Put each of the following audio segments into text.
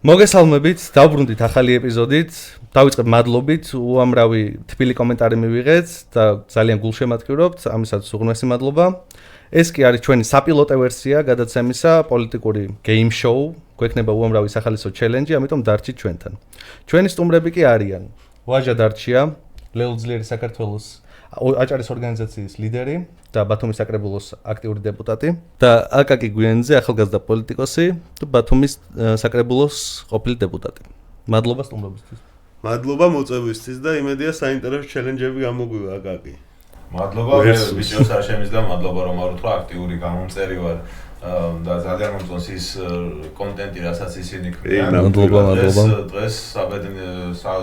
მოგესალმებით, დავბრუნდით ახალი ეპიზოდით. დავიწყებ მადლობით, უამრავი თბილი კომენტარი მივიღეთ და ძალიან გულშემატკივრობთ, ამისაც უღრმესი მადლობა. ეს კი არის ჩვენი საპილოტო ვერსია გადაცემისა, პოლიტიკური game show, გვექნება უამრავი სახალისო ჩელენჯი, ამიტომ დარჩით ჩვენთან. ჩვენი სტუმრები კი არიან ვაჟა დარჩია, ლეულძლიერი საქართველოს აჭარის ორგანიზაციის ლიდერი და ბათუმის საკრებულოს აქტიური დეპუტატი და აკაკი გვიანძე, ახალგაზრდა პოლიტიკოსი და ბათუმის საკრებულოს ყოფილი დეპუტატი. მადლობა სტუმრობისთვის. მადლობა მოწვევისთვის და იმედია საინტერესო ჩელენჯები გამოგვივა აკაკი. მადლობა ბიჭებს არ შემიძლია, მადლობა რომ არ უთხრა აქტიური გამომწერი ვარ და ძალიან მომწონს ის კონტენტი, რასაც ისინი ქმნიან. მადლობა. დღეს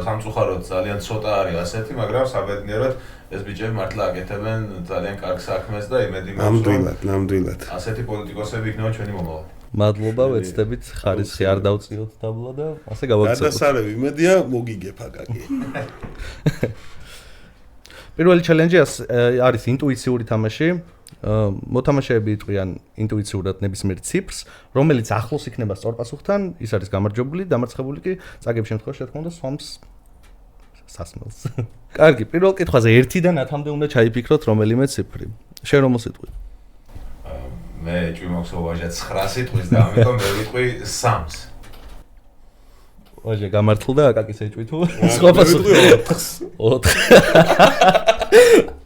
სამწუხაროდ ძალიან ცოტა არის ასეთი, მაგრამ საბედნიეროდ ეს ბიჭები მართლა აკეთებენ ძალიან კარგ საქმეს და იმედი მაქვს. ნამდვილად. ასეთი პოლიტიკოსები იქნება ჩვენი მომავალი. მადლობა, ვეცდებით ხარისხი არ დავწიოთ დაბლა და ასე გავაგზავნოთ. გადასარევი, იმედია მოგიგებ აკაკი. პირველი ჩელენჯი არის ინტუიციური თამაში. მოთამაშეები იტყვიან ინტუიციურად ნებისმიერ ციფრს, რომელიც ახლოს იქნება სწორ პასუხთან, ის არის გამარჯვებული, დამარცხებული კი წაგებ შემთხვევაში რა თქმა უნდა swamps სასმელს. კარგი, პირველ კითხვაზე 1-დან 10-მდე უნდა ჩაიფიქროთ რომელიმე ციფრი. შენ რომ მოსიტყვი? მე ჭვიმოქს ვაჟა 9 სიტყვის და ამიტომ მე ვიტყვი 3-ს. ვაჟა გამართლდა აკაკის ეჭვი თუ სხვა პასუხი 4.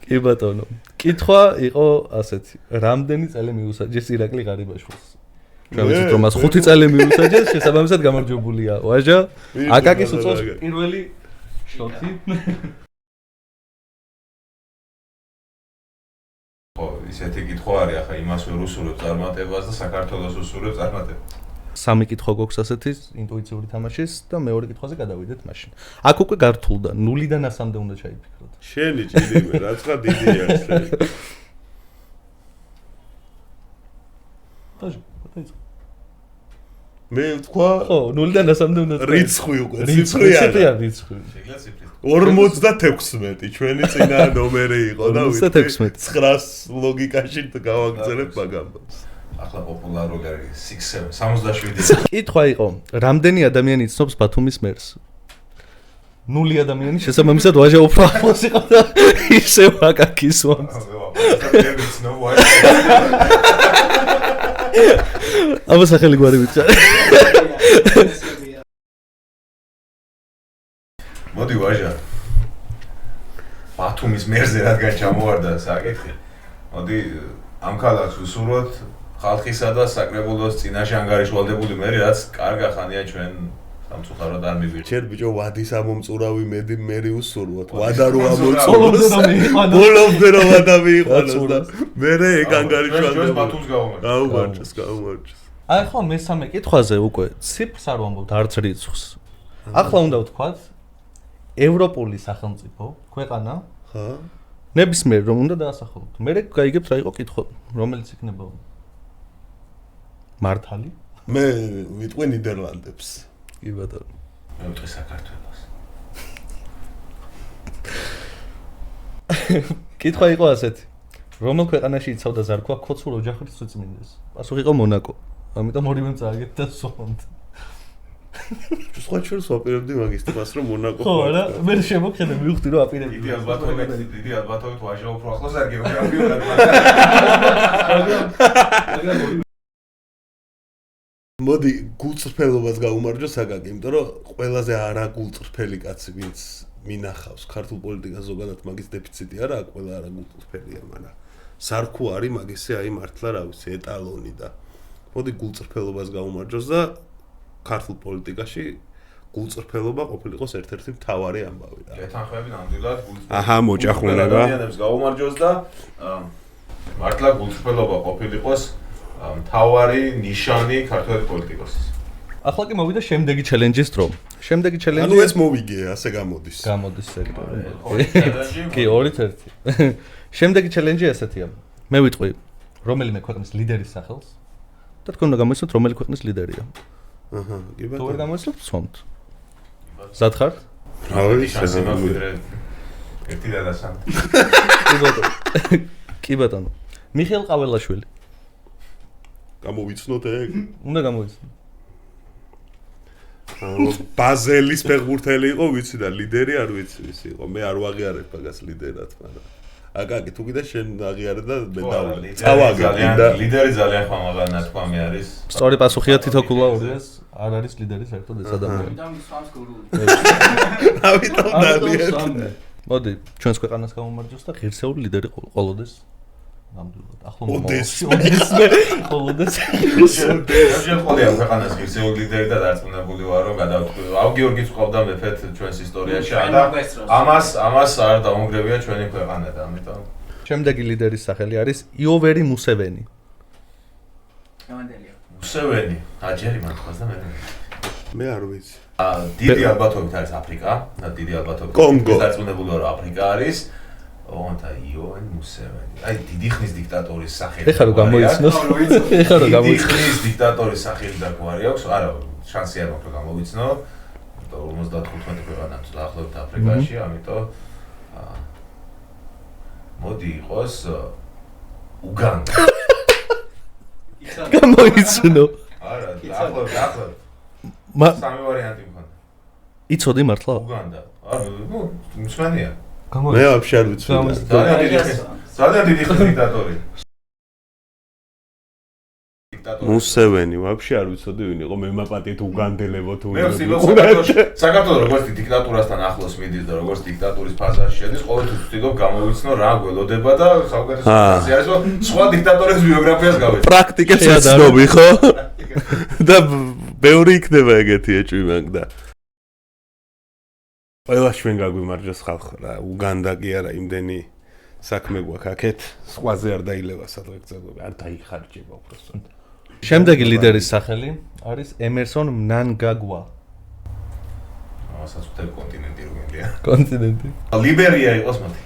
კი ბატონო. კითხვა იყო ასეთი. რამდენი წელი მიუსაჯეს ირაკლი ღარიბაშვილს? ჩვენ ვიცით რომ მას 5 წელი მიუსაჯეს, შესაბამისად გამარჯვებულია. ვაჟა აკაკის უწევს პირველი შოთი. ისეთი კითხვა არის, ახლა იმას ვერ უსურვებ წარმატებას და საქართველოს უსურვებ წარმატებას. სამი კითხვა გვაქვს ასეთი ინტუიციური თამაშის და მეორე კითხვაზე გადავიდეთ მაშინ. აქ უკვე გართულდა 0-დან 100-მდე უნდა ჩაიფიქროთ. შენი ჭირიმე, რაცა დიდია ესე. მე თქვა ხო, 0-დან 100-მდე უნდა რიცხვი უკვე, ციფრი არა. რიცხვი. შეგიძლია ციფრი. 56 ჩვენი წინა ნომერი იყო და 56. 900 ლოგიკაში გავაგზავნებ მაგამბებს. ახლა პოპულარული არის 67. კითხვა იყო, რამდენი ადამიანი იცნობს ბათუმის მერს? 0 ადამიანი, შესაბამისად ვაჟა უფრო ახლოს იყო და ისევ აკაკის swamps. აბა სახელი გვარი ვიცა. მოდი ვაჟა. ბათუმის მერზე რადგან ჩამოვარდა საკითხი. მოდი ამ ქალაქს ვუსურვოთ ხალხისა და საკრებულოს წინაშე ანგარიშვალდებული მერი, რაც კარგა ხანია ჩვენ სამწუხაროდ არ მივიღეთ. ჩერ ბიჭო ვადის ამომწურავი მერი უსურვოთ. ვადა რო ამომწურავს. ბოლომდე რომ ვადა მიიყვანოს და მერე ეგ ანგარიშვალდებული. ბათუმს გაუმარჯოს. აი ხო მესამე კითხვაზე უკვე ციფრს არ ვამბობთ არც რიცხვს. ახლა უნდა ვთქვათ ევროპული სახელმწიფო ქვეყანა. ხა? ნებისმიერ რომ უნდა დაასახელოთ. მე გაიგებთ რა იყო კითხვა, რომელიც იქნება მართალი? მე ვიტყვი ნიდერლანდებს. კი ბატონო. მე ვიტყვი საქართველოს. კითხვა იყო ასეთი. რომელ ქვეყანაში იცავდა ზარქვა ქოცურ ოჯახის სიწმინდეს? პასუხი იყო მონაკო. ამიტომ ორივემ წააგეთ და სვამთ. სხვა ჩვენს ვაპირებდი მაგის თქმას რომ მონაკო. ხო რა, მე შემოხედე მივხვდი რომ აპირებდი. დიდი ალბათობით ვაჟა უფრო ახლოს არ გეუბნებიოდათ. მოდი გულწრფელობას გაუმარჯოს აკაკი, იმიტომ რომ ყველაზე არაგულწრფელი კაცი ვინც მინახავს ქართულ პოლიტიკას ზოგადად მაგის დეფიციტი არა, ყველა არაგულწრფელია, მაგრამ სარქუ არის მაგისი აი მართლა რა ვიცი ეტალონი და მოდი გულწრფელობას გაუმარჯოს და ქართულ პოლიტიკაში გულწრფელობა ყოფილიყოს ერთ-ერთი მთავარი ამბავი რა. ეთანხმები ნამდვილად გულწრფელობა. აჰა, მოჭახუნება. ადამიანებს გაუმარჯოს და მართლა გულწრფელობა ყოფილიყოს მთავარი ნიშანი ქართული პოლიტიკოსის. ახლა კი მოვიდა შემდეგი ჩელენჯის დრო. შემდეგი ჩელენჯი ანუ ეს მოვიგე, ასე გამოდის. გამოდის სექტორი. კი, 2-1. შემდეგი ჩელენჯი ასეთია. მე ვიტყვი რომელიმე ქვეყნის ლიდერის სახელს და თქვენ უნდა გამოიცნოთ რომელი ქვეყნის ლიდერია. აჰა, კი თუ ვერ ბატონო. გამოიცნოთ, სვამთ. მზად ხართ? რავი, ერთი და სამი. კი ბატონო. კი ბატონო. მიხეილ ყაველაშვილი. გამოვიცნოთ ეგ? უნდა გამოიცნო. ბაზელის ფეხბურთელი იყო, ვიცი და ლიდერი არ ვიცი ის იყო. მე არ ვაღიარებ მაგას ლიდერად, მაგრამ აკაკი თუ კიდე შენ აღიარე და მე დავი. წავაგებ და ლიდერი ძალიან ხმამაღალი ნათქვამი არის. სწორი პასუხია თითო კულაურიას არ არის ლიდერი საერთოდ ეს ადამიანი. ამიტომ ძალიან. მოდი, ჩვენს ქვეყანას გამომარჯოს და ღირსეული ლიდერი ყოლოდეს. ნამდვილად. ახლა ოდეს. ყოლოდეს. შენ ყოლია ქვეყანას ღირსეული ლიდერი და დარწმუნებული ვარ რომ გადავთქვი. აუ გიორგის ყავდა მეფეთ ჩვენს ისტორიაში და ამას არ დაუნგრევია ჩვენი ქვეყანა და ამიტომ შემდეგი ლიდერის სახელი არის იოვერი მუსევენი. მუსევენი, აჯერი მართლაც და მე არ ვიცი. დიდი ალბათობით არის აფრიკა და დიდი ალბათობით დარწმუნებული ვარ აფრიკა არის. ოღონდ იოვერი მუსევენი. აი დიდი ხნის დიქტატორის სახელი. ეხლა რომ გამოიცნოს. ეხლა რომ გამოიცნოს. დიდი ხნის დიქტატორის სახელი და გვარი აქვს. არა, შანსი არ მაქვს რომ გამოვიცნო. 55 ქვეყანაა დაახლოებით აფრიკაში, ამიტომ მოდი იყოს უგანდა. გამოიცნო. არა, დაახლოებით. სამი ვარიანტი მქონდა. იცოდი მართლა? უგანდა. არა, ნუ მსმენია. მე ვაფშე არ ვიცი. ძალიან დიდი ხნის დიქტატორი. მუსევენი ვაფშე არ ვიცოდი ვინ იყო, მე მაპატიეთ უგანდელებო თუ მე საქართველოს როგორც დიქტატურასთან ახლოს მიდის და როგორც დიქტატურის ფაზაში შედის, ყოველთვის ვთქვი გამოვიცნო რა გველოდება და საუკეთესო ფაზი არის, რომ სხვა დიქტატორების ბიოგრაფიას გავეცნო. პრაქტიკებს ეცნობი, ხო? და ბევრი იქნება ეგეთი ეჭვი მაგ და ყველა ჩვენ გაგვიმარჯოს ხალხო რა, უგანდა კი არა, იმდენი საქმე გვაქვს აქეთ, სხვაზე არ დაილევა სადღეგრძელობი, არ დაიხარჯება უბრალოდ. შემდეგი ლიდერის სახელი არის ემერსონ მნანგაგვა. ასაც ვთქვი კონტინენტი როგორია? კონტინენტი. ლიბერია იყოს მოდი.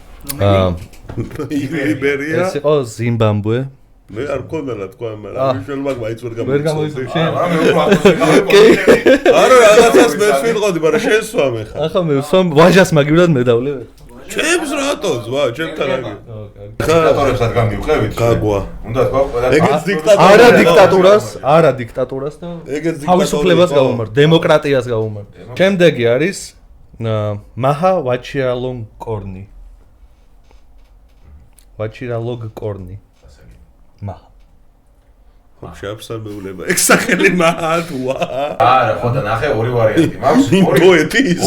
ლიბერია. ეს იყო ზიმბაბვე. მე არ მქონდა რა თქვა, მაგრამ მიშელ მაგ მაიც ვერ გამოიცნო. არა მე უფრო ახლოს არა რაღაცას მე ვიყოდი, მაგრამ შენ სვამ ეხა. ახლა მე სვამ ვაჟას მაგივრად მედავლე. ჩემს რატო ზვა, ჩემთან აგი. დიქტატორებს არ გამივყევით. გაგვა. უნდა თქვა ყველა ეგეც დიქტატორი. არა დიქტატურას და თავისუფლებას გაუმართ, დემოკრატიას გაუმართ. შემდეგი არის მაჰა ვაჩირალონგკორნი. ვაჩირალონგკორნი. მაჰა. შეაფსარ მეულება. ეგ სახელი მაჰა თუა. არა, ხო და ნახე ორი ვარიანტი მაქვს.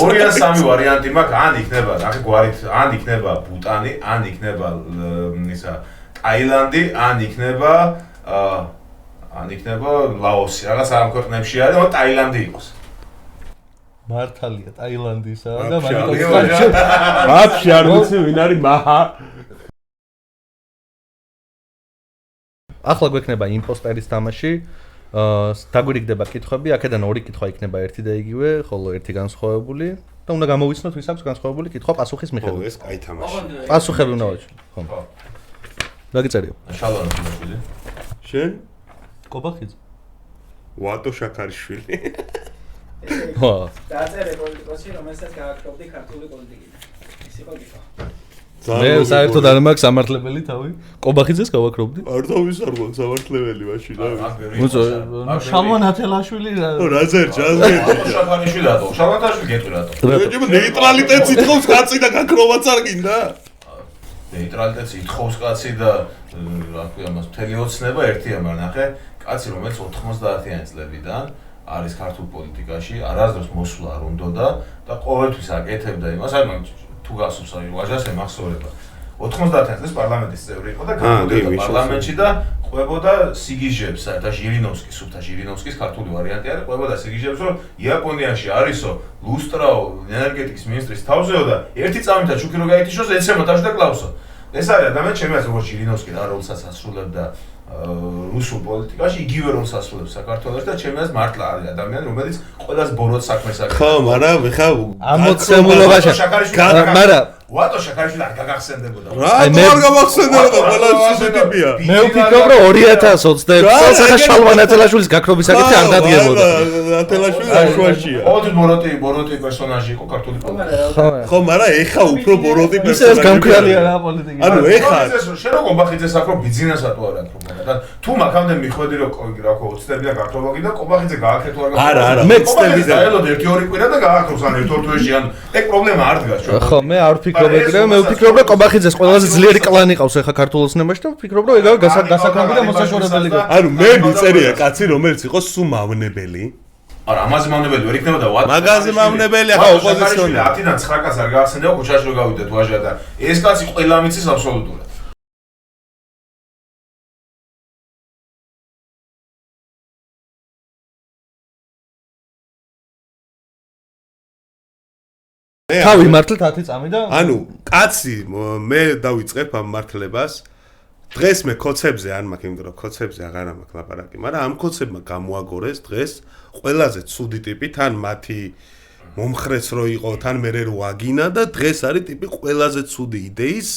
ორი ან სამი ვარიანტი მაქვს, ან იქნება, ნახე გვარით, ან იქნება ბუტანი, ან იქნება ისა ტაილანდი, ან იქნება ლაოსი. რაღაც ამ ქვეყნებში არის, но ტაილანდი იყოს. მართალია, ტაილანდისა და ვაფშე არ ვიცი ვინ არის მაჰა. ახლა გვექნება იმპოსტერის თამაში. დაგვირიგდება კითხვები, აქედან ორი კითხვა იქნება ერთი და იგივე, ხოლო ერთი განსხვავებული და უნდა გამოვიცნოთ ვის აქვს განსხვავებული კითხვა პასუხის მიხედვით. ეს კაი თამაში. პასუხები უნდა ვაჩვენოთ. ხო. დაგიწერიო. შალვა მშვილი. შენ? კობახიძე. ვატო შაქარიშვილი. ხო. დაწერე პოლიტიკოსი, რომელსაც გააკრობდი ქართული პოლიტიკიდან. ის იყო კითხვა. მე საერთოდ არ მაქვს სამართლებელი თავი. კობახიძეს გავაკრობდი. ართავის არ მაქვს სამართლებელი მაშინ. შალვა ნათელაშვილი რა. რა ზერჯა, ზერჯა. შაქარიშვილი რატო? შალვათაშვილი გეტყვი რატო? მე ნეიტრალიტეტს ითხოვს კაცი და გაქრობაც არ გინდა. ნეიტრალიტეტს ითხოვს კაცი და რა ქვია მას მთელი ოცნება ერთია, მაგრამ ნახე, კაცი რომელიც 90-იანი წლებიდან არის ქართულ პოლიტიკაში, არასდროს მოსვლა არ უნდოდა და ყოველთვის აკეთებდა იმას, აი მაგ თუ გასულს აი ვაჟას ემახსოვრება 90-იანი წლის პარლამენტის წევრი იყო და გამოდიოდა პარლამენტში და ყვებოდა სიგიჟებს და ჟირინოვსკის, სუფთა ჟირინოვსკის ქართული ვარიანტი არის, ყვებოდა სიგიჟებს, რომ იაპონიაში არისო ლუსტრაო ენერგეტიკის მინისტრის თავზეო და ერთი წამითა ჩუქი რო გაითიშოს ეცემა თავში და კლავსო. ეს არის ადამიანი ჩემი აზრით როგორც ჟირინოვსკი რა როლსაც ასრულებდა რუსულ პოლიტიკაში, იგივე როლს ასრულებს საქართველოში და ჩემი აზრით მართლა არის ადამიანი, რომელიც ყველას ბოროტ საქმეს აკეთებს. ხო, მაგრამ ხა ამოცემულობაში. მაგრამ ვატო შაქარიშვილი არ გაგახსენდებოდა. რა არ გამახსენდებოდა, ყველა სიტიპია. მე ვფიქრობ რომ 2026 წელს ახლა შალვა ნათელაშვილის გაქრობის საკითხი არ დადგებოდა. ნათელაშვილი აშვაშია. ოღონდ ბოროტი პერსონაჟი იყო ქართული პოლიტიკაში. ხო, მაგრამ ეხა უფრო ბოროტი პერსონაჟი. ისე გამქრალია რა პოლიტიკაში. ანუ ეხა შენ როგორ ბახიძეს აკრო ბიზნესად თუ არა აკრო? და თუ მაგამდე მიხვედი რომ რა ხო ოცნებია გაქრობაგი და კობახიძე გააქეთო არა მე ცდები და დაელოდ 1-2 კვირა და გააქრობს ან 1-2 თვეში ან ეგ პრობლემა არ დგას ჩვენ ხო მე არ ვფიქრობ ეგრე მე ვფიქრობ რომ კობახიძეს ყველაზე ძლიერი კლანი ყავს ახლა ქართულ ოცნებაში და ვფიქრობ რომ ეგაა გასაკრები და მოსაშორებელი ანუ მე მიწერია კაცი რომელიც იყოს სულ მავნებელი არა ამაზე მავნებელი ვერ იქნება და მაგაზე მავნებელი ახლა ოპოზიციონერი 10-დან 9 კაცს არ გაახსენდება ქუჩაში რომ გავიდეთ ვაჟა და ეს კაცი ყველა მიცის აბსოლუტურად თავი მართლით 10 წამი და ანუ კაცი მე დავიწყებ ამ მართლებას დღეს მე კოცებზე არ მაქვს იმიტომ რომ კოცებზე აღარ მაქვს ლაპარაკი მაგრამ ამ კოცებმა გამოაგორეს დღეს ყველაზე ცუდი ტიპი თან მათი მომხრეც რო იყო თან მე რო აგინა და დღეს არის ტიპი ყველაზე ცუდი იდეის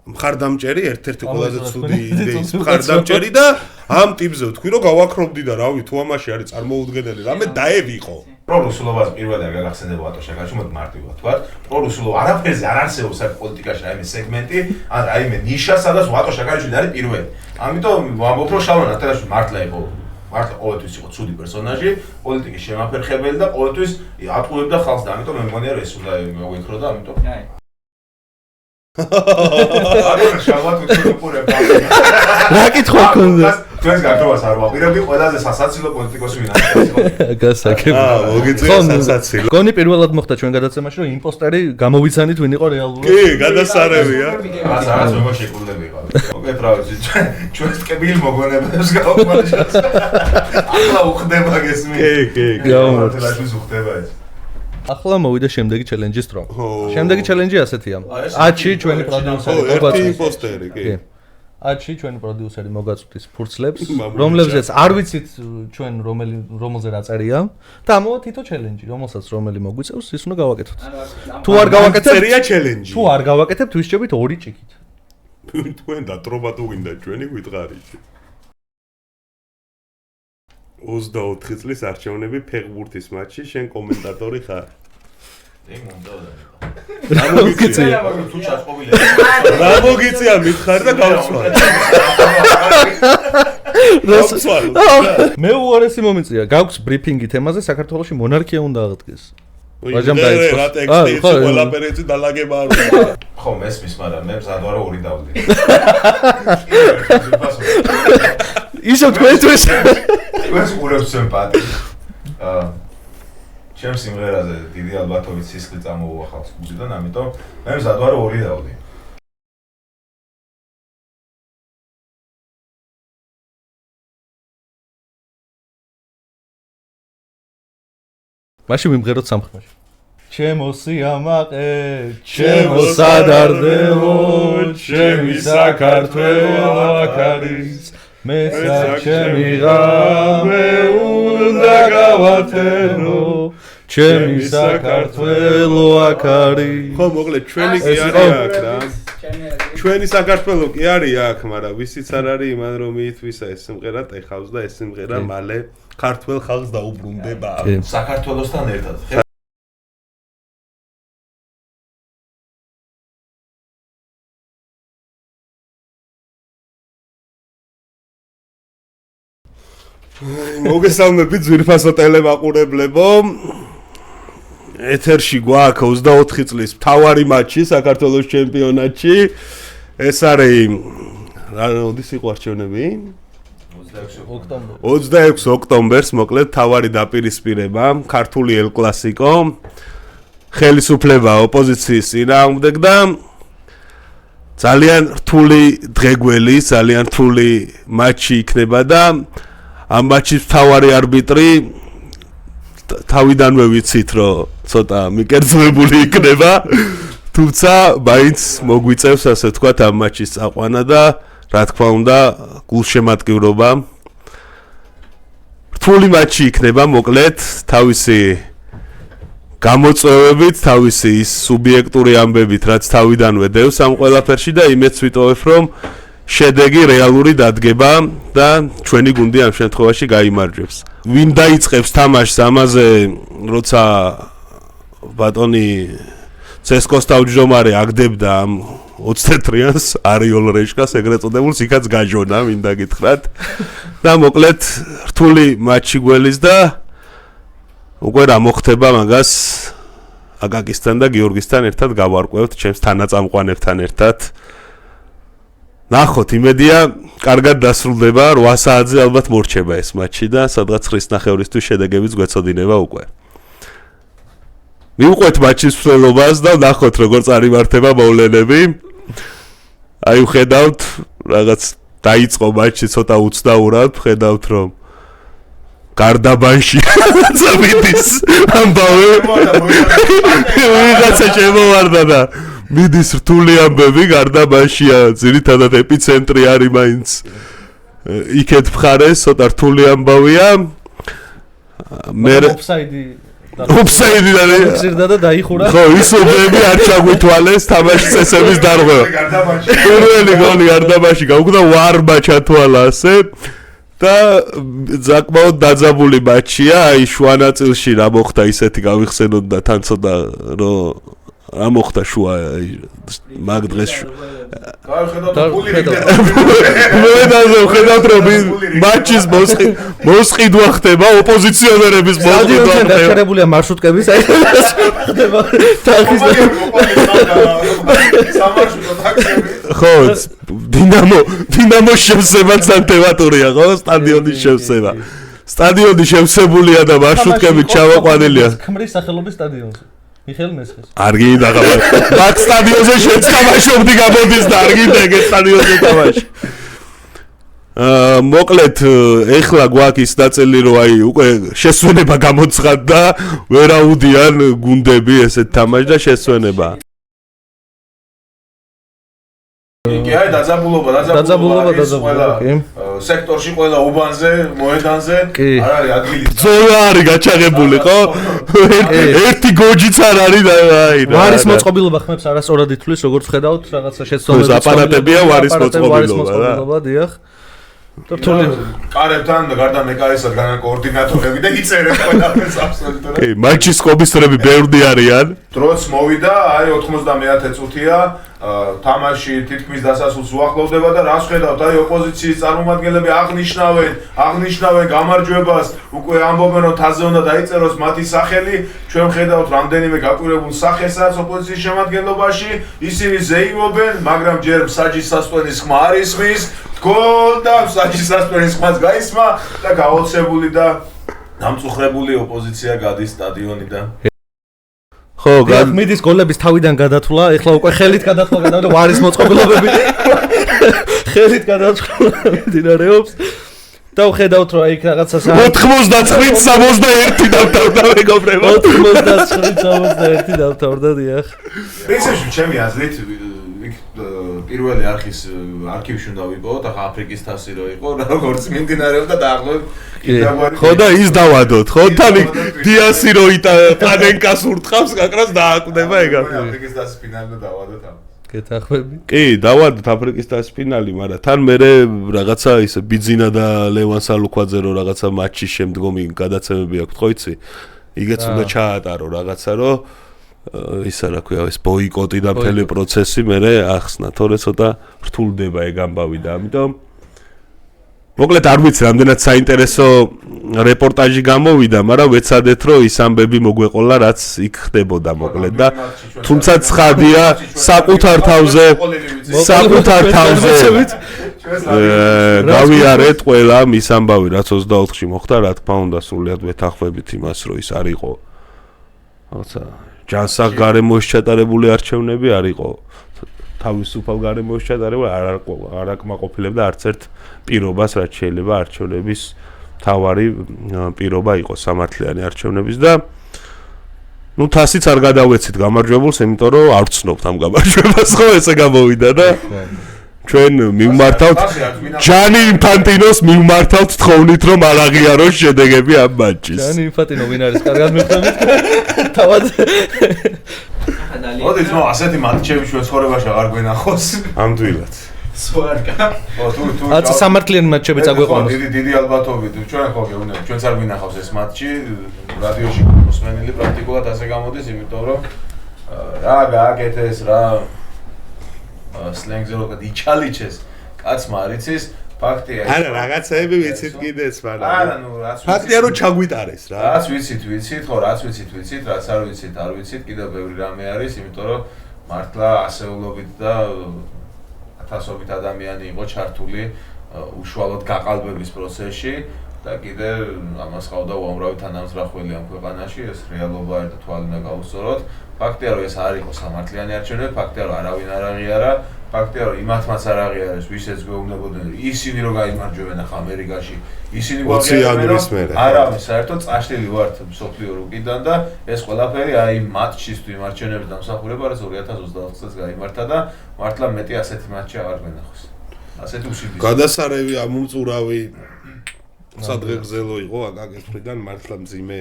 მხარდამჭერი ერთ-ერთი ყველაზე ცუდი იდეის მხარდამჭერი და ამ ტიპზე ვთქვი რომ გავაქრობდი და რავი თუ ამაში არის წარმოუდგენელი რამე დაევიყო პრორუსულობას პირველად არ გაგახსენებო ატოშაკაში მოდი მარტივად თქვა პრორუსულობა არაფერზე არ არსებობს აქ პოლიტიკაში რაიმე სეგმენტი ან რაიმე ნიშა სადაც ატოშაკაშვილი არის პირველი ამიტომ ვამბობ რომ შალვა ნატარაშვილი მართლა იყო მართლა ყოველთვის იყო ცუდი პერსონაჟი პოლიტიკის შემაფერხებელი და ყოველთვის ატყუებდა ხალხს და ამიტომ მე მგონია რომ ეს უნდა მოვიქრო და ამიტომ არა შალვა თუ უყურებ რა კითხვა გქონდა ჩვენს გაქრობას არ ვაპირებდი ყველაზე სასაცილო პოლიტიკოსი ვინ არის გასაგებია მოგიწია სასაცილო გონი პირველად მოხდა ჩვენ გადაცემაში რომ იმპოსტერი გამოვიცანით ვინ იყო რეალურად კი გადასარევია რაღაც მე მოშეკულები ვიყავ მოგეთ რა ვიცი ჩვენს კბილ მოგონებებს გავუმარჯოს ახლა უხდება გესმის კი გამომართლაშვილს უხდება ეს ახლა მოვიდა შემდეგი ჩელენჯის დრო. შემდეგი ჩელენჯი ასეთია. ათში ჩვენი პროდიუსერი ერთი იმპოსტერი, კი. ათში ჩვენი პროდიუსერი მოგაწვდის ფურცლებს, რომლებზეც არ ვიცით ჩვენ რომელზე რაწერია და ამოვა თითო ჩელენჯი, რომელსაც რომელი მოგვიწევს, ის უნდა გავაკეთოთ. თუ არ გავაკეთებთ, წერია ჩელენჯი. თუ არ გავაკეთებთ, ვისჭებით 2 ჭიქით. თქვენ დატრობა თუ გინდა ჩვენი გვიტყარით. 24 წლის არჩევნები ფეხბურთის მატჩი, შენ კომენტატორი ხარ. ეგ მომდაოდა. რა მოგიწია? თუ ჩაწყობილი. რა მოგიწია მითხარ და გავცვალ. მე უარესი მომიწია. გაქვს ბრიფინგი თემაზე საქართველოში მონარქია უნდა აღდგეს. ვაჟამ დაიწყოს. რა ტექსტი ის ყველაფერი ეცი დალაგება არ უნდა. ხო მესმის, მაგრამ მე მზად ვარ 2 დავდი. ისო თქვენთვის ეს ყურებს სიმპათი. ჩემს სიმღერაზე დიდი ალბათობით სისხლი წამოუვა ხალხს გუდიდან, ამიტომ მე მზად ვარ 2 დავდი. მაშინ ვიმღეროთ სამხმაში. ჩემო სიამაყე, ჩემო სადარდელო, ჩემი საქართველო აქ არის. მეცა ჩემი ღამე უნდა გავათენო, ჩემი საქართველო აქ არის. ხო, მოკლედ ჩვენი კი არის აქ რა. ჩვენი საქართველო კი არის აქ, მაგრამ ვისიც არ არის იმან რომ მიითვისა ეს სიმღერა ტეხავს და ეს სიმღერა მალე ქართველ ხალხს დაუბრუნდება. საქართველოსთან ერთად. მოგესალმებით ძვირფასო ტელემაყურებლებო. ეთერში გვაქვს 24 წლის მთავარი მატჩი საქართველოს ჩემპიონატში. ეს არის როდის იყო არჩევნები? 26 ოქტომბერს მოკლედ მთავარი დაპირისპირება ქართული ელ კლასიკო. ხელისუფლება ოპოზიციის წინააღმდეგ და ძალიან რთული დღეგველი, ძალიან რთული მატჩი იქნება და ამ მატჩის მთავარი არბიტრი თავიდანვე ვიცით რომ ცოტა მიკერძლებული იქნება, თუმცა მაინც მოგვიწევს ასე ვთქვათ ამ მატჩის წაყვანა და რა თქმა უნდა გულშემატკივრობა. რთული მატჩი იქნება მოკლედ თავისი გამოწვევებით, თავისი ის სუბიექტური ამბებით, რაც თავიდანვე დევს ამ ყველაფერში და იმედს ვიტოვებ რომ შედეგი რეალური დადგება და ჩვენი გუნდი ამ შემთხვევაში გაიმარჯვებს. ვინ დაიწყებს თამაშს ამაზე, როცა ბატონი ცესკოს თავმჯდომარე აგდებდა ამ 20-თრიანს არიოლ რეშკას ეგრეთ წოდებულს იქაც გაჟონა მინდა გითხრათ და მოკლედ რთული მატჩი გველის და უკვე რა მოხდება მაგას აკაკისთან და გიორგისთან ერთად გავარკვევთ ჩემს თანაწამყვანებთან ერთად ნახოთ იმედია კარგად დასრულდება 8 საათზე ალბათ მორჩება ეს მატჩი და სადღაც 9:30-ისთვის შედეგებიც გვეცოდინება უკვე მივყვეთ მატჩის მსვლელობას და ნახოთ როგორ წარიმართება მოვლენები აი ვხედავთ რაღაც დაიწყო მატჩი ცოტა უცნაურად ვხედავთ რომ გარდაბანში წამიდის ამბავი ვიღაცა შემოვარდა და მიდის რთული ამბები გარდაბანშია ძირითადად ეპიცენტრი არის მაინც იქეთ მხარეს ცოტა რთული ამბავია მე ოფსაიდი და დაიხურა ხო ისობები არ ჩაგვითვალეს თამაშის წესების დარღვევა პირველი გოლი გარდაბანში გაუგდა ვარმა ჩათვალა ასე და ზაკმაოდ დაძაბული მატჩია აი შუა ნაწილში რა მოხდა ისეთი გავიხსენოთ და თან ცოტა რომ რა მოხდა შუა მაგ დღეს ხედავთ რომ მატჩის მოსყიდვა ხდება ოპოზიციონერების მოსყიდვა ხდება გაჩერებულია მარშრუტკების აი ხდება თახის სამარშრუტო ტაქსები ხო დინამოს შევსებაც ანტევატორია ხო სტადიონის შევსება სტადიონი შევსებულია და მარშრუტკები ჩავაყვანილია ქმრის სახელობის სტადიონზე მიხეილ მესხეს არ გინდა მაგ სტადიონზე შეცამაშობდი გამოდის და არ გინდა ეგ სტადიონზე თამაში მოკლედ ეხლა გვაქვს ის ნაწილი რომ აი უკვე შესვენება გამოცხადდა ვერაუდიან გუნდები ესეთ თამაშს და შესვენება კი აი დაძაბულობა კი სექტორში ყველა უბანზე მოედანზე არ არის ადგილი ბრძოლა არის გაჩაღებული ხო ერთი გოჯიც არ არის და აი ვარის მოწყობილობა ხმებს არასწორად ითვლის როგორც ხედავთ რაღაცა შეცდომები აპარატებია ვარის მოწყობილობა დიახ რთული კარებთან გარდა მეკარისად განა კოორდინატორები და იწერებს ყველაფერს აბსოლუტურად კი მატჩის კომისტრები ბევრი არიან დროც მოვიდა აი 99 წუთია თამაში თითქმის დასასრულს უახლოვდება და რას ხედავთ აი ოპოზიციის წარმომადგენლები აღნიშნავენ გამარჯვებას უკვე ამბობენ რომ თაზე უნდა დაიწეროს მათი სახელი ჩვენ ხედავთ რამდენიმე გაკვირვებულ სახესაც ოპოზიციის შემადგენლობაში ისინი ზეიმობენ მაგრამ ჯერ მსაჯის სასწვენის ხმა არ ისმის გოლ და მსაჯის სასწვენის ხმაც გაისმა და გაოცებული და დამწუხრებული ოპოზიცია გადის სტადიონიდან ხო, მიდის გოლების თავიდან გადათვლა, ეხლა უკვე ხელით გადათვლა და ვარის მოწყობილობები ხელით გადათვლა დინარეობს. და ვხედავთ რომ აი რაღაცა 99-61 დავთავრდა მეგობრებო. 99-61 დავთავრდა დიახ. პრინციპში ჩემი აზრით პირველი არქის არქივში უნდა ვიპოვოთ, ახლა აფრიკის თასი რო იყო, როგორც მიმდინარეობდა დაახლოებით ხო და ის დავადოთ, ხო თან დიასი რო პანენკას ურტყავს, კაკრას დააკვდება ეგ აფრიკის თასის ფინალი დავადოთ ამ გეთახვები. კი, დავადოთ აფრიკის თასის ფინალი, მაგრამ თან მე რაღაცა ის ბიძინა და ლევან სალუქვაძე რო რაღაცა მატჩის შემდგომი გადაცემები აქვს, ხო იცი? იგეც უნდა ჩაატარო რაღაცა რო ისა რა ქვია ეს ბოიკოტი და მთელი პროცესი მე ახსნა, თორე ცოტა რთულდება ეგ ამბავი და ამიტომ მოკლედ არ ვიცი რამდენად საინტერესო რეპორტაჟი გამოვიდა, მაგრამ ვეცადეთ რომ ის ამბები მოგვეყოლა რაც იქ ხდებოდა მოკლედ და თუმცა ცხადია საკუთარ თავზე გავიარეთ ყველა ის ამბავი რაც 24-ში მოხდა, რა თქმა უნდა სრულიად ვეთანხმებით იმას რომ ის არ იყო რაღაცა ჯანსაღ გარემოში ჩატარებული არჩევნები არ იყო თავისუფალ გარემოში ჩატარებული არ აკმაყოფილებდა არც ერთ პირობას რაც შეიძლება არჩევნების თავარი პირობა იყოს სამართლიანი არჩევნების და ნუ თასიც არ გადავეცით გამარჯვებულს იმიტომ რომ არ ვცნობთ ამ გამარჯვებას ხო ესე გამოვიდა და ჩვენ მივმართავთ ჯანი ინფანტინოს მივმართავთ თხოვნით რომ არ აღიაროს შედეგები ამ მატჩის. ჯანი ინფანტინო ვინ არის კარგად მივხვდებით. თავად მოდი ძმა ასეთი მატჩები ჩვენ ცხოვრებაში აღარ გვენახოს. ამდვილად. სვარკა. თუ აცი სამართლიანი მატჩები წაგვეყვანოს. დიდი ალბათობით ჩვენ ხო გეუბნები ჩვენც არ გვინახავს ეს მატჩი რადიოში მოსმენილი პრაქტიკულად ასე გამოდის იმიტომ რომ რა გააკეთეს რა სლენგზე როგორ იჩალიჩეს კაცმა არიცის ფაქტია არა რაღაცები ვიცით კიდეც მაგრამ არა ნუ რაც ფაქტია რომ ჩაგვიტარეს რა რაც ვიცით ხო რაც ვიცით რაც არ ვიცით კიდევ ბევრი რამე არის იმიტომ რომ მართლა ასეულობით და ათასობით ადამიანი იყო ჩართული უშუალოდ გაყალბების პროცესში და კიდე ამას ყავდა უამრავი თანამსახურებელი ამ ქვეყანაში ეს რეალობა ერთ თვალით უნდა გავუსწოროთ ფაქტია რომ ეს არ იყო სამართლიანი არჩევნები ფაქტია რომ არავინ არ აღიარა ფაქტია რომ იმათმაც არ აღიარეს ვისაც გვეუბნებოდნენ ისინი რომ გაიმარჯვებენ ახლა ამერიკაში ისინი გვაღიარებენ არავინ საერთოდ წაშლილი ვართ მსოფლიო რუკიდან და ეს ყველაფერი აი მატჩის თუ იმარჩენების დამსახურება რაც 2024 წელს გაიმართა და მართლა მეტი ასეთი მატჩი აღარ გვენახოს ასეთი უშიდი გადასარევი ამომწურავი სადღეგრძელო იყო აკაკის მხრიდან მართლა მძიმე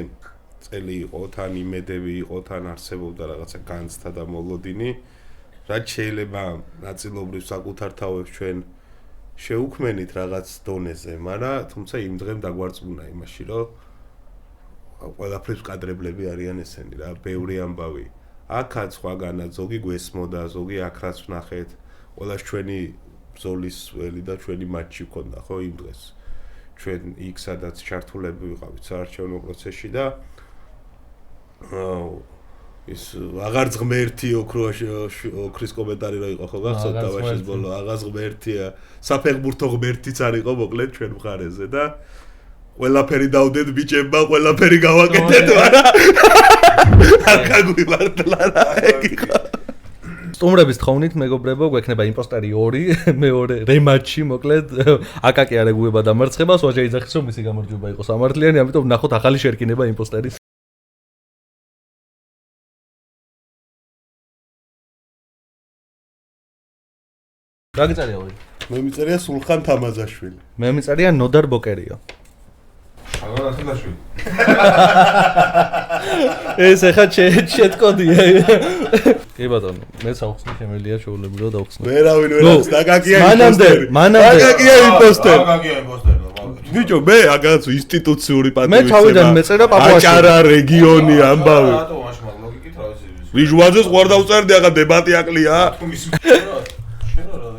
წელი იყო თან იმედები იყო თან არსებობდა რაღაცა განცდა და მოლოდინი რაც შეიძლება ნაწილობრივ საკუთარ თავებს ჩვენ შეუქმენით რაღაც დონეზე, მაგრამ თუმცა იმ დღემ დაგვარწმუნა იმაში, რომ ყველაფრის კადრებლები არიან ესენი რა, ბევრი ამბავი. აქაც სხვაგანაც ზოგი გვესმოდა, ზოგი აქ რაც ვნახეთ, ყველას ჩვენი ბრძოლის ველი და ჩვენი მატჩი ქონდა, ხო იმ დღეს. ჩვენ იქ სადაც ჩართულები ვიყავით საარჩევნო პროცესში და ის აღარ ღმერთი ოქრის კომენტარი რა იყო ხო გახსოვთ დავაშეს ბოლო აღარ ღმერთია საფეხბურთო ღმერთიც არ იყო მოკლედ ჩვენ მხარეზე და ყველაფერი დავდეთ ბიჭებმა ყველაფერი გავაკეთეთ მაგრამ არ გაგვიმართლა რა ეგ იყო სტუმრების თხოვნით მეგობრებო გვექნება იმპოსტერი 2 მეორე რემატჩი მოკლედ აკაკი არ ეგუება დამარცხებას ვაჟა იძახის რომ მისი გამარჯვება იყო სამართლიანი ამიტომ ნახოთ ახალი შერკინება იმპოსტერის რა გიწერია ორი? მე მიწერია სულხან თამაზაშვილი. მე მიწერია ნოდარ ბოკერიო. შალვა ნათელაშვილი. ეს ახლა ჩეტკოდია. კი ბატონო, მე საუხსნი შემელია შეულებრივ დავხსნო. ვერავინ ვერაც დაგაგია იმპოსტერი. მანამდე დაგაგია იმპოსტერი. დაგაგია იმპოსტერი. ბიჭო, მე აგაც ინსტიტუციური პატივი. მე თავიდან მეწერა პაპუაში. აჭარა რეგიონი ამბავი. რატო მაშინ ლოგიკით რა ვიცი. ვიჟუაძეს ყوار დავწერდი აღა დებატი აკლია.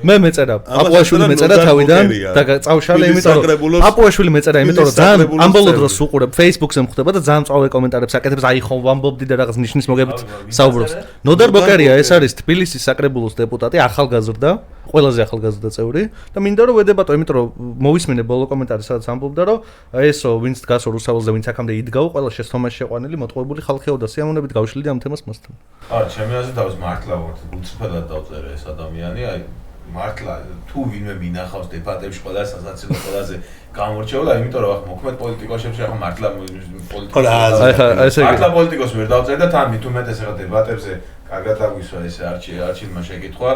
მე მეწერა პაპუაშვილი მეწერა თავიდან და წავშალე იმიტომ რომ პაპუაშვილი მეწერა იმიტომ რომ ძალიან ამ ბოლო დროს უყურებ Facebook-ზე მხდება და ძალიან წავე კომენტარებს აკეთებს აი ხომ ვამბობდი და რაღაც ნიშნის მოგებით საუბრობს ნოდარ ბოკერია ეს არის თბილისის საკრებულოს დეპუტატი ახალგაზრდა ყველაზე ახალგაზრდა წევრი და მინდა რომ ვედებატო იმიტომ რომ მოვისმინე ბოლო კომენტარი სადაც ამბობდა რომ ესო ვინც დგასო რუსაველზე ვინც აქამდე იდგაო ყველა შეცდომაში შეყვანილი მოტყუებული ხალხიო და სიამოვნებით გავშლიდი ამ თემას მასთან არა ჩემი აზრით დავს მართლა ვარ უცბად დავწერე ეს ადამიანი აი მართლა თუ ვინმე მინახავს დებატებში ყველა სასაცილო ყველაზე გამორჩეულა იმიტომ რომ ახლა მოქმედ პოლიტიკოსებში ახლა მართლა მართლა პოლიტიკოსს ვერ დავწერე და თან მით უმეტეს ახლა დებატებზე კარგად აგვისვა ეს არჩილმა შეკითხვა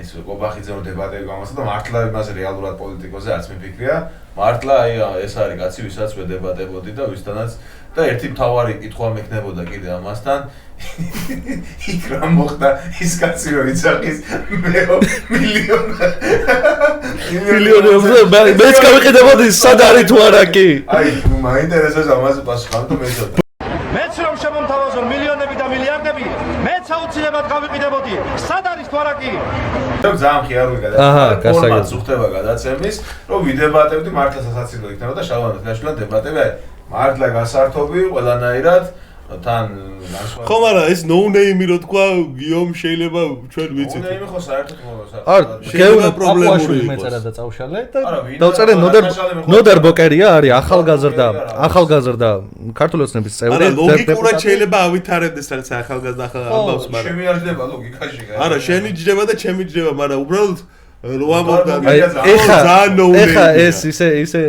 ეს ყობახიძე რომ დებატები გამოსა და მართლა იმაზე რეალურად პოლიტიკოზე არც მიფიქრია მართლა აი ეს არის კაცი ვისაც ვედებატებოდი და ვისთანაც და ერთი მთავარი კითხვა მექნებოდა კიდე ამასთან იქ რა მოხდა ის კაცი რომ იცახის მილიონი მეც გავიყიდებოდი სად არის თუ არა კი აი მაინტერესებს ამაზე პასუხი ამიტომ მეცოდი მეც რომ შემომთავაზო მილიონები და მილიარდები მეც აუცილებლად გავიყიდებოდი სად არის თუ არა კი ძალიან ხიარული გადაცემა ფორმატ უხდება გადაცემის რომ ვიდებატებდი მართლა სასაცილო იქნება და შალვა ნათელაშვილთან დებატები აი მართლა გასართობი ყველანაირად თან ხო მაგრამ ეს no name-ი რო თქვა გიომ შეიძლება ჩვენ ვიცით no name-ი ხო საერთოდ არ შეიძლება პრობლემური მეწერა და წავშალე და დავწერე ნოდარ ბოკერია არის ახალგაზრდა ქართული ოცნების წევრი არა ლოგიკურად შეიძლება ავითარებდეს რაც ახალგაზრდა ამბავს მაგრამ შემიარდება ლოგიკაში არა შენი ჯდება და ჩემი ჯდება მაგრამ უბრალოდ რო ამბობდა ეხა ეს ისე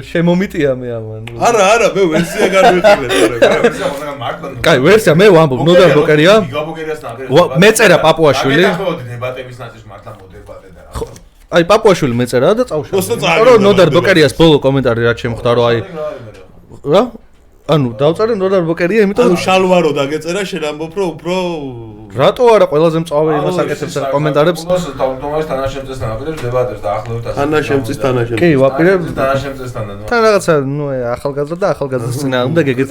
შემომიტია მე ამან არა მე ვერსია განვიხილე კაი ვერსია მე ვამბობ ნოდარ ბოკერია მეწერა პაპუაშვილი დებატების ნაწილში მართლა მოდებატე და აი პაპუაშვილი მეწერა და წავშალე რომ ნოდარ ბოკერიას ბოლო კომენტარი რაც შემხვდა რომ აი რა ანუ დავწერე ნოდარ ბოკერია იმიტომ რომ შალვარო დაგეწერა შენ ამბობ რომ უფრო რატო არა ყველაზე მწვავე იმას აკეთებს კომენტარებს თამაშ თანაშემწესთან აპირებს დებატებს და ახლობთ თანაშემწეს კი ვაპირებ თანაშემწესთან თან რაღაცა ნუ ახალგაზრდა და ახალგაზრდის წინააღმდეგ ეგეთ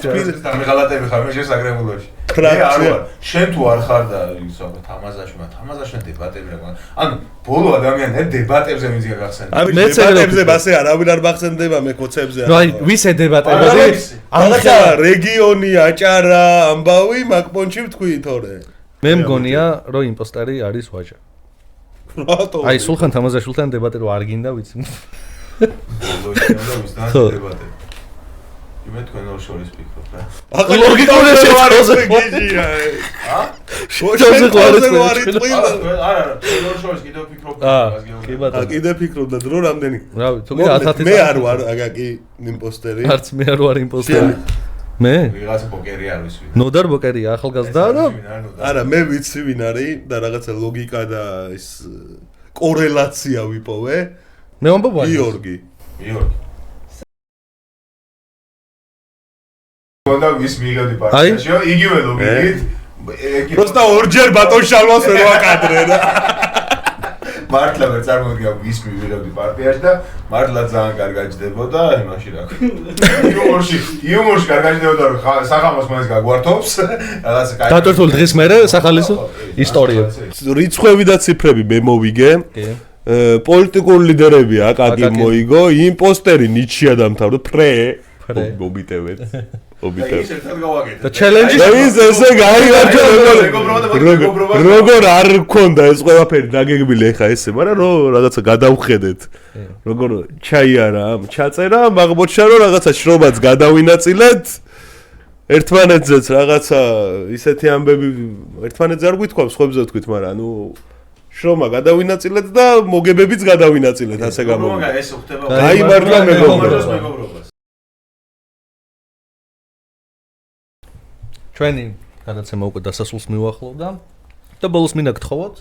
მიღალატები ხარ მე შესაგრებულოში ფრაქცია. შენ თუ არ ხარ და ისა თამაზაში დებატები რა გქონდა. ანუ ბოლო ადამიანები დებატებზე ვინც გახსენდა. ამის დებატებზე მასე არავინ არ მახსენდება მე კოცებზე. ნუ აი ვის ედებატებოდი? ახლა რეგიონი აჭარა ამბავი მაგპონჩი ვთქვი თორე. მე მგონია რომ იმპოსტერი არის ვაჟა. რატო? აი სულხან თამაზაშვილთან დებატი რო არ გინდა ვიცი. ბოლო შეიძლება ვისთან დებატები. მე თქვენ ორ შორის ვფიქრობ რა. ახლა ლოგიკურად შეწყოზე გიჟია. ა? შოზე ყარი ტყილა. არა, ორ შორის კიდევ ვფიქრობ. კი ბატონო. კიდე ფიქრობდა დრო რამდენი. რავი, თუ კიდე 1000 მე არ ვარ აგაკი იმპოსტერი. არც მე არ ვარ იმპოსტერი. მე? ვიღაცა პოკერი არ ვიცი. ნოდარ ბოკერია ახალგაზრდა და არა, მე ვიცი ვინ არის და რაღაცა ლოგიკა და ის კორელაცია ვიპოვე. მე ვამბობ ვაჟა. გიორგი. კონდა ვის მიგადი პარტიაში, იგივე ლოგიკით. პროსტა ორჯერ ბატონ შალვას ვერ ვაკადრე რა. მართლა ვერ წარმოვიდგინე ვის მივიღებდი პარტიაში და მართლა ძალიან კარგად ჯდებოდა იმაში რა. იუმორში კარგად ჯდებოდა რომ სახამოს მაინც გაგვართობს. რაღაცა კაი. დატვირთული დღის მერე სახალისო ისტორია. რიცხვები და ციფრები მე მოვიგე. კი. პოლიტიკური ლიდერები აკაკი მოიგო, იმპოსტერი ნიჩია დამთავრდა, ფრე მობიტევეთ. ის ერთად გავაკეთე. და ჩელენჯი ის ესე გაიგარჩა როგორ არ გქონდა ეს ყველაფერი დაგეგმილი ეხა ესე, მაგრამ რომ რაღაცა გადავხედეთ. როგორ ჩაიარა ამ ჩაწერა, მაგბოჩა რომ რაღაცა შრომაც გადავინაწილეთ. ერთმანეთზეც რაღაცა ისეთი ამბები ერთმანეთზე არ გვითქვამს, ხოებზე ვთქვით, მაგრამ ანუ შრომა გადავინაწილეთ და მოგებებიც გადავინაწილეთ, ასე გამოვა. მაგრამ ეს ხდება. გაიმართლა მეგობრობას. ჩვენი გადაცემა უკვე დასასრულს მივახლოვდა და ბოლოს მინდა გთხოვოთ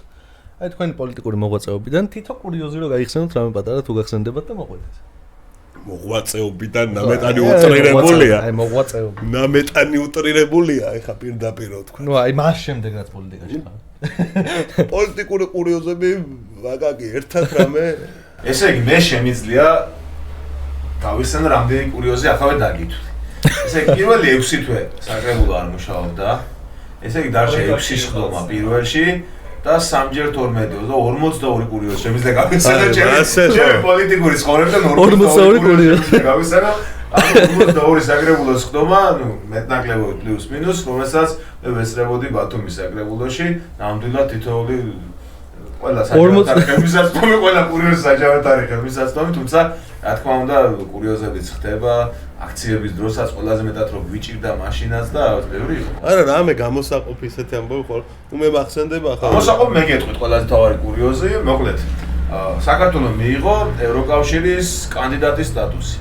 აი თქვენი პოლიტიკური მოღვაწეობიდან თითო კურიოზი რო გაიხსენოთ რამე პატარა თუ გახსენდებათ და მოყვედეთ. მოღვაწეობიდან ნამეტანი უტრირებულია. აი მოღვაწეობ. ნამეტანი უტრირებულია, ეხა პირდაპირ თქვა. ნუ აი მას შემდეგ რაც პოლიტიკაში ხარ. პოლიტიკური კურიოზები ვაგაკი ერთად რამე ესე იგი მე შემიძლია გავიხსენო რამდენი კურიოზი ახავე დაგითვლი. ესე იგი პირველი 6 თვე საკრებულო არ მუშაობდა. ესე იგი დარჩა 6 სხდომა პირველში და 3ჯერ 12 და 42 კურიოზი შემიძლია გავიხსენო ჩემი პოლიტიკური ცხოვრებიდან 42 კურიოზი გავიხსენო. ანუ 42 საკრებულო სხდომა, ნუ მეტნაკლებად პლუს მინუს, რომელსაც მე ვესწრებოდი ბათუმის საკრებულოში, ნამდვილად თითოეული ყველა საჯავათარიხებისაცდომი, ყველა კურიოზი საჯავათარიხებისაცდომი, თუმცა რა თქმა უნდა კურიოზებიც ხდება, აქციების დროსაც ყველაზე მეტად რომ ვიჭირდა მაშინაც და ბევრი იყო. არა, რამე გამოსაყოფი ისეთი ამბობი ხო? თუ მე მახსენდება ახლა. გამოსაყოფი მე გეტყვით ყველაზე თავარი კურიოზი, მოკლედ. საქართველოს მიიღო ევროკავშირის კანდიდატის სტატუსი.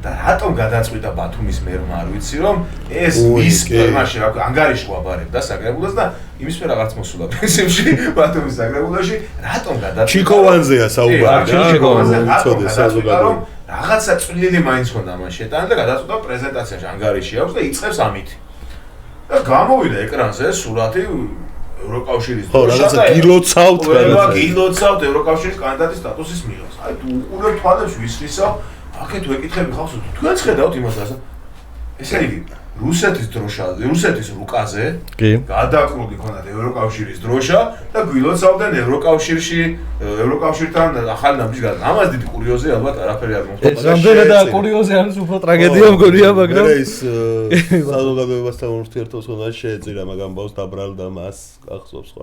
და რატომ გადაწყვიტა ბათუმის მერმა არ ვიცი რომ ეს ის მაშინ რა ანგარიში ვაბარებდა საკრებულოს და იმის მე რაღაც მოსულა პრინციპში ბათუმის საკრებულოში რატომ გადაწყვიტა ჩიკოვანზეა საუბარი და ჩიკოვანზე იცოდე საზოგადოება რაღაცა წვლილი მაინც ხონდა მან შეტანა და გადაწყვიტა პრეზენტაციაში ანგარიში აქვს და იწყებს ამით და გამოვიდა ეკრანზე სურათი ევროკავშირის რაღაცა გილოცავთ გილოცავთ ევროკავშირის კანდიდატის სტატუსის მიღებას აი თუ უყურებთ თვალებს ვისრისავ აქეთ ვეკითხები ხავს თქვენც ხედავთ იმას ასე ესე იგი რუსეთის დროშა რუსეთის რუკაზე გადაკრული ქონათ ევროკავშირის დროშა და გვილოცავდნენ ევროკავშირთან ახალი ნაბიჯი გადა ამას დიდი კურიოზი ალბათ არაფერი არ მომხდარა ეს რამდენადაა კურიოზი არის უფრო ტრაგედია მგონია მაგრამ ეს საზოგადოებასთან ურთიერთობს ხომ არ შეეწირა მაგ ამბავს დაბრალდა მას ახსოვს ხო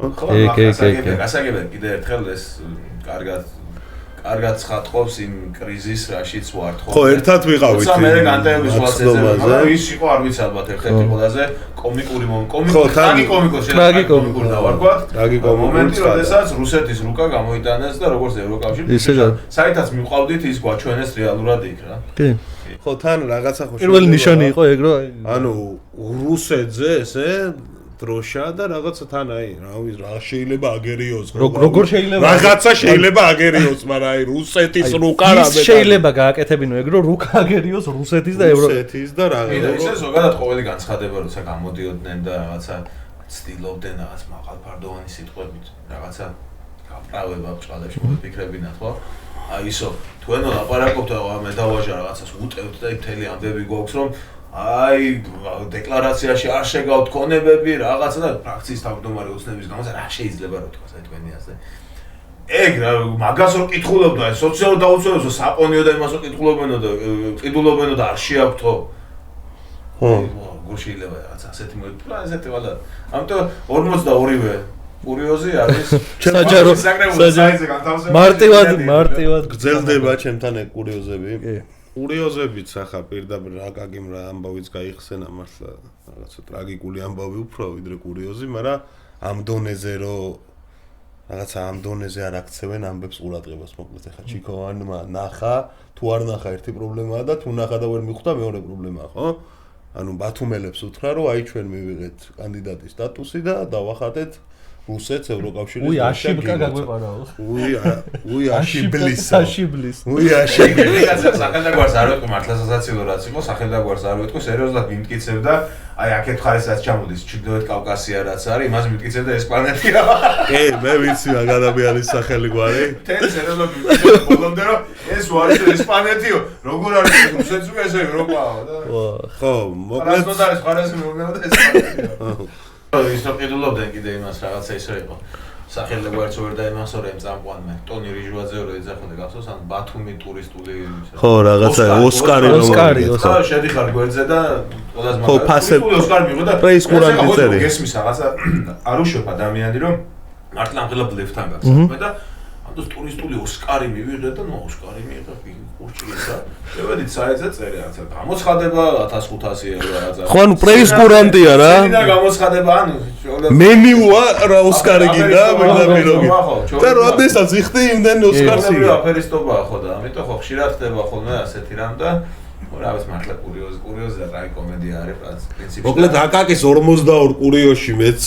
გასაგებია კიდე ერთხელ ეს კარგად ცხადყოფს იმ კრიზისს რაშიც ვართ ხო ხო ერთად ვიყავით თუმცა მე განტევების ვასეცებ მაგრამ ის იყო არ ვიცი ალბათ ერთ-ერთი ყველაზე კომიკური ტრაგიკომიკური დავარქვათ მომენტი როდესაც რუსეთის რუკა გამოიტანეს და როგორც ევროკავშირი საერთოდ მივყავდით ის გვაჩვენეს რეალურად იქ რა კი ხო თან რაღაცა ხო პირველი ნიშანი იყო ეგ რომ ანუ რუსეთზე ესე დროშა და რაღაცა თან აი რა შეიძლება აგერიოს როგორ შეიძლება რაღაცა შეიძლება აგერიოს მაგრამ აი რუსეთის რუკა რა მე შეიძლება გააკეთებინო ეგ რომ რუკა აგერიოს რუსეთის და რუსეთის და რაღაცა ისე ზოგადად ყოველი განცხადება როცა გამოდიოდნენ და რაღაცა ცდილობდნენ რაღაც მაღალფარდოვანი სიტყვებით რაღაცა გაправება ბჭყალებში მოფიქრებინათ ხო აი ისო თქვენო ლაპარაკობთ მე დავაჟა რაღაცას უტევთ და მთელი ამბები გვაქვს რომ აი დეკლარაციაში არ შეგავთ ქონებები რაღაცა და ფრაქციის თავმჯდომარე ოცნების გამო რა შეიძლება რა თქვა აი თქვენი ასე ეგ მაგას რო კითხულობდა აი სოციალურ დაუცველობასო საპონიო და იმასო კითხულობენო და ყიდულობენო და არ შეაქვთო შეიძლება რაღაც ასეთი მოიფლა ესეთი ვალა ამიტომ 42-ვე კურიოზი არის საჯარო მარტივად გრძელდება ჩემთან ეგ კურიოზები კურიოზებიც ახლა პირდაპირ რა კაგიმ რა ამბავიც გაიხსენა მართლა რაღაცა ტრაგიკული ამბავი უფრო ვიდრე კურიოზი მაგრამ ამ დონეზე რომ რაღაცა ამ დონეზე არ აქცევენ ამბებს ყურადღებას მოკლედ ახლა ჩიქოვანმა ნახა თუ არ ნახა ერთი პრობლემაა და თუ ნახა და ვერ მიხვდა მეორე პრობლემაა ხო ანუ ბათუმელებს უთხრა რომ აი ჩვენ მივიღეთ კანდიდატის სტატუსი და დავახატეთ რუსეთს ევროკავშირის უი აშიბკა გაგვეყარაო უი აშიბლის სახელდაგვარს არ ვეთქვი მართლა სასაცილო რაც იყო სახელდაგვარს არ ვეთქვი სერიოზულად მიმტკიცებდა აი აქეთ ხარისაც ჩამოდის ჩრდილოეთ კავკასია რაც არის იმას მიმტკიცებდა ეს პლანეტია კი მე ვიცი რა გადაბიალის სახელი გვარი თელი სერიოზულად მიმტკიცებდა ბოლომდე რომ ეს ვარი ეს პლანეტიო როგორ არის რუსეთს უკვე ესე ევროპაა და ხო მოკლედ რა არის ხარაზე მეუბნება და ეს პლანეტია ის რო ყიდულობდნენ კიდე იმას რაღაცა ისე იყო სახელმწიფოებს ვერ დაიმახსოვრე იმ წამყვანმა ტონი რიჟვაძე რო ეძახოდა გახსოვს ან ბათუმი ტურისტული ხო რაღაცა ოსკარი ხო შედიხარ გვერდზე და ყველას მაგარი ხო ფასები ოსკარი მიიღო და პრეის კურანტი წერი გესმის რაღაცა არ უშვებ ადამიანი რომ მართლა ამხელა ბლეფთან გაგსაქმე და ამიტომ ტურისტული ოსკარი მივიღე და ნუ ოსკარი მიიღე კურჩილისა შევედით საერთზე წერი რაღაცა გამოცხადება 1500 ევრო რაღაცა ხო ანუ პრეის კურანტია რა და გამოცხადება ანუ მენიუა რა ოსკარი გინდა მეგდაბიროგი და როდესაც იხდი იმდენ ოსკარს იგა აფერისტობაა ხო და ამიტომ ხო ხშირად ხდება ხოლმე ასეთი რამ და რა ვიცი მართლა კურიოზი და რაი კომედია არის პრინციპში მოკლედ აკაკის 42 კურიოში მეც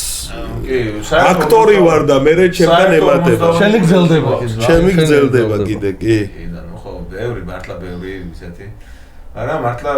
აქტორი ვარ და მე ჩემთან ემატება შენი გრძელდება ჩემი გრძელდება კიდე კი და ნუ ხო ბევრი მართლა ბევრი ისეთი არა მართლა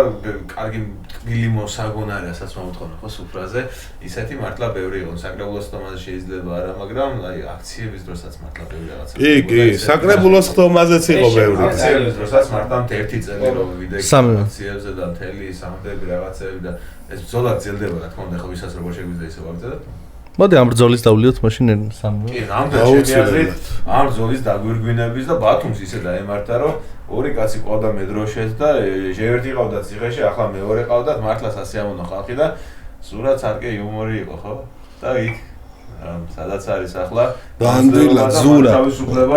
კარგი ტკბილი მოსაგონარი ასაც მომთხოვნა ხო სუფრაზე ისეთი მართლა ბევრი იყო საკრებულოს ხტომაზე შეიძლება არა მაგრამ აი აქციების დროსაც მართლა ბევრი რაღაცა კი საკრებულოს ხტომაზეც იყო ბევრი აქციების დროსაც მართლა ერთი წელი რომ ვიდეო აქციებზე და მთელი სამდები რაღაცები და ეს ბრძოლა გრძელდება რა თქმა უნდა ხო ვისაც როგორ შეგვიძლია ისე ვაგრძელოთ მოდი ამ ბრძოლის დავლიოთ მაშინ სამი კი რამდენი ამ ბრძოლის დაგვირგვინების და ბათუმს ისე დაემართა რომ ორი კაცი ყავდა მედროშეს და ჟევერთი ყავდა ციხეში ახლა მეორე ყავდათ მართლა სასიამოვნო ხალხი და სურათს არკე იუმორი იყო ხო და იქ სადაც არის ახლა დანდილა ზურა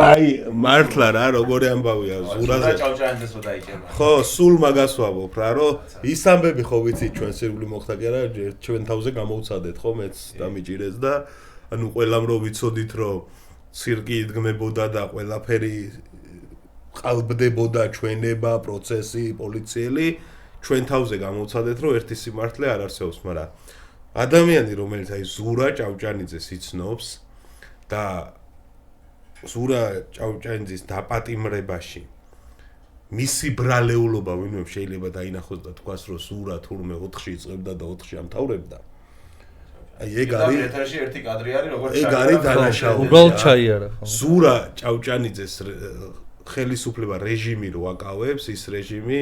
აი მართლა რა როგორი ამბავია ზურაზე ჭავჭანძეს რო დაიჭერა ხო სულ მაგას ვამბობ რა რომ ის ამბები ხო ვიცი ჩვენ სირგული მოხდა კი არა ჩვენ თავზე გამოვცადეთ ხო მეც დამიჭირეს და ანუ ყველამ რო ვიცოდით რომ ცირკი იდგმებოდა და ყველაფერი ყალბდებოდა ჩვენება პროცესი პოლიციელი ჩვენ თავზე გამოვცადეთ რომ ერთი სიმართლე არ არსებობს მაგრამ ადამიანი რომელიც აი ზურა ჭავჭანიძეს იცნობს და ზურა ჭავჭანიძის დაპატიმრებაში მისი ბრალეულობა ვინმე შეიძლება დაინახოს და თქვას რომ ზურა თურმე 4-ში იწყებდა და 4-ში ამთავრებდა აი ეგ არის ეთერში ერთი კადრი არის როგორც ეგ არის დანაშაული უბრალოდ ჩაიარა ხო ზურა ჭავჭანიძეს ხელისუფლება რეჟიმი რო აკავებს ის რეჟიმი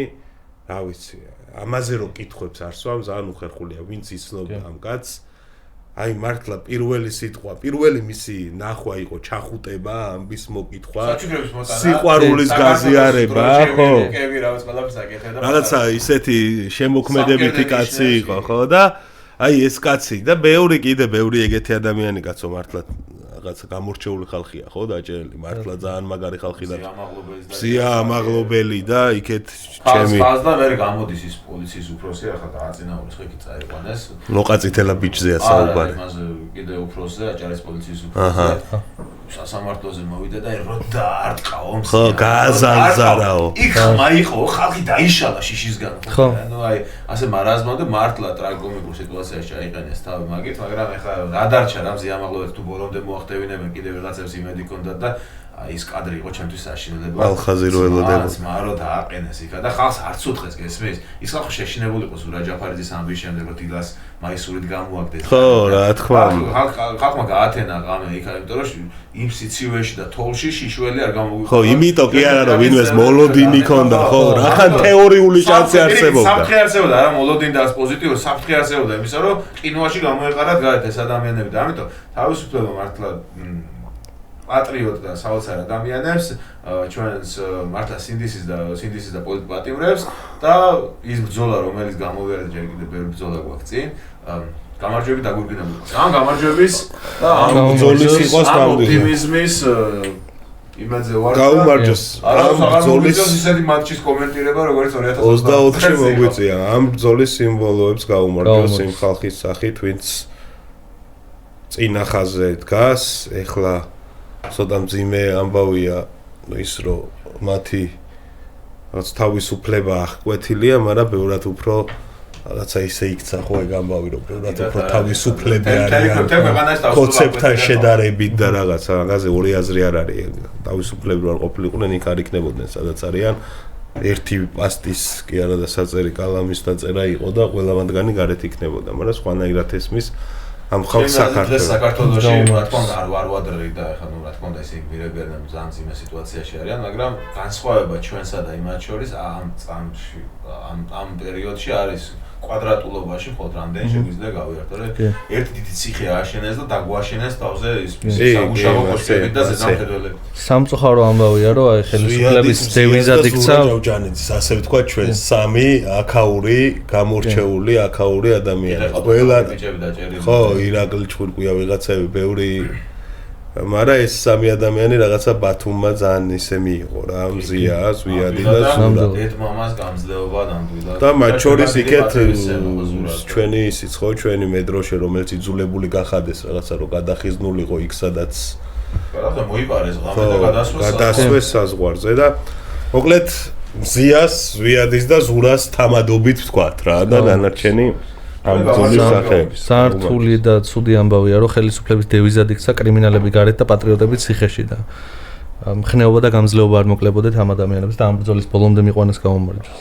რა ვიცი ამაზე რო კითხვებს არ სვამ ძალიან უხერხულია ვინც იცნობდა ამ კაცს აი მართლა პირველი სიტყვა პირველი მისი ნახვა იყო ჩახუტება ამბის მოკითხვა სიყვარულის გაზიარება ხო რაღაცა ისეთი შემოქმედებითი კაცი იყო ხო და აი ეს კაცი და ბევრი ეგეთი ადამიანი კაცო მართლა რაღაცა გამორჩეული ხალხია ხო დაჭერილი მართლა ძალიან მაგარი ხალხი და სია ამაღლობელი და იქეთ ჩემი ფას და ვერ გამოდის ის პოლიციის უფროსი ახლა დააწინაურეს ხო იქ წაიყვანეს ლოყაწითელა ბიჭზეა საუბარი იმაზე კიდე უფროსზე აჭარის პოლიციის უფროსზე სასამართლოზე მოვიდა და რო დაარტყაო ხო გააზანზარაო იქ მაიყო ხალხი დაიშალა შიშისგან ხო ანუ აი ასე მარაზმავდა მართლა ტრაგიკომიკურ სიტუაციაში ჩაიყენეს თავი მაგით მაგრამ ეხლა რა დარჩა რა მზიამაღლობებს თუ ბოლომდე მოახდევინებენ კიდევ რაღაცებს იმედი კონდათ და ის კადრი იყო ჩემთვის საშინელება. ალხაზი რო ელოდება. მარო დააყენეს იქა და ხალხს არც უთხეს გესმის. ის ხალხი შეშინებული იყო სურა ჯაფარიძის ამბის შემდეგ რომ დილას მაისურით გამოაგდეს. ხო, რა თქმა უნდა. ხალხმა გაათენა ღამე იქა, იმიტომ რომ იმ სიცივეში და თოლში შიშველი არ გამოვიყო. ხო, იმიტომ კი არა რომ ვინმეს მოლოდინი ქონდა, ხო, რახან თეორიული შანსი არსებობდა. საფრთხე არსებობდა, რა მოლოდინი და პოზიტიური საფრთხე არსებობდა იმისა, რომ ყინვაში გამოეყარათ გარეთ ეს ადამიანები და ამიტომ თავისუფლება მართლა პატრიოტ და საოცარ ადამიანებს, ჩვენს მართლა სინდისის და პოლიტპატიმრებს და ის ბრძოლა, რომელიც გამოვიარეთ ჯერ კიდევ ბევრი ბრძოლა გვაქვს წინ. გამარჯვები დაგვირგვინებული. ამ გამარჯვების და ამ ბრძოლის იყოს ოპტიმიზმის იმაზე ვარ. გაუმარჯოს. ამ ბრძოლის ისეთი მატჩის კომენტირება, როგორც 2024-ში მოგვიწია. ამ ბრძოლის სიმბოლოებს გაუმარჯოს იმ ხალხის სახით, ვინც წინა ხაზზე დგას, ეხლა ცოტა მძიმე ამბავია ის რომ მათი რაც თავისუფლება აღკვეთილია, მაგრამ ბევრად უფრო რაღაცა ისე იქცა ხო ეგ ამბავი რომ ბევრად უფრო თავისუფლები არიან კონცეპტთან შედარებით და რაღაცა მაგაზე ორი აზრი არ არის თავისუფლები რომ ყოფილიყვნენ იქ არ იქნებოდნენ სადაც არიან ერთი პასტის კი არა და საწერი კალამის დაწერა იყო და ყველა მათგანი გარეთ იქნებოდა მაგრამ სხვანაირად ესმის ამ ხალხს საქართველოში რა თქმა უნდა არ ვადრები და ეხლა ნუ რა თქმა უნდა ისინი გვირებიან ძალიან ძიმე სიტუაციაში არიან მაგრამ განსხვავება ჩვენსა და იმათ შორის ამ წამში ამ პერიოდში არის კვადრატულობაში მხოლოდ რამდენი შეგვიძლია გავიარდეთ რომ ერთი დიდი ციხე ააშენეს და დაგვაშენეს თავზე ის საგუშაგო კოშკები და ზედამხედველები სამწუხარო ამბავია რომ აი ხელისუფლების დევიზად იქცა ჯავჯანიძის ასე ვთქვა ჩვენ სამი აქაური გამორჩეული აქაური ადამიანები ყველა ხო ირაკლი ჩხურკუია ვიღაცები ბევრი მაგრამ ეს სამი ადამიანი რაღაცა ბათუმმა ძალიან ისე მიიღო რა მზია ზვიადი და სულა ერთ მამას გამძლეობა ნამდვილად და მათ შორის იქეთ ჩვენი ისიც ხო ჩვენი მეტროში რომელიც იძულებული გახადეს რაღაცა რომ გადახიზნულიყო იქ სადაც რაღაცა მოიპარეს ღამე და გადასვეს საზღვარზე და მოკლედ მზიას ზვიადის და ზურას თამადობით ვთქვათ რა და დანარჩენი ამ ბრძოლის სახეების სართული და ცუდი ამბავია რომ ხელისუფლების დევიზად იქცა კრიმინალები გარეთ და პატრიოტები ციხეში და მხნეობა და გამძლეობა არ მოკლებოდეთ ამ ადამიანებს და ამ ბრძოლის ბოლომდე მიყვანეს გაუმარჯოს.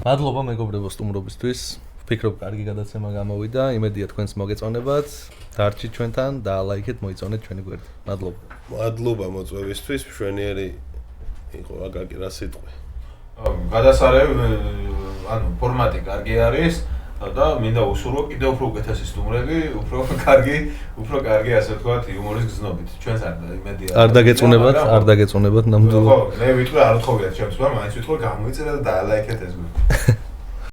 მადლობა მეგობრებო სტუმრობისთვის. ვფიქრობ კარგი გადაცემა გამოვიდა. იმედია თქვენს მოგეწონებათ. დარჩით ჩვენთან და ლაიქეთ მოიწონეთ ჩვენი გვერდი. მადლობა. მადლობა მოწვევისთვის. მშვენიერი იყო აგაკი რა სიტყვი. გადასარევ ანუ ფორმატი კარგი არის. და მინდა უსურვო კიდევ უფრო უკეთესი სტუმრები, უფრო კარგი ასე ვთქვათ, იუმორის გზნობით. ჩვენს იმედია არ დაგეწუნებათ ნამდვილად. ხო, მე ვიტყვი არ თხოვიათ ჩემს, მაგრამ მაინც ვიტყვი გამოიწერა და დაალაიქეთ ეს გვერდი.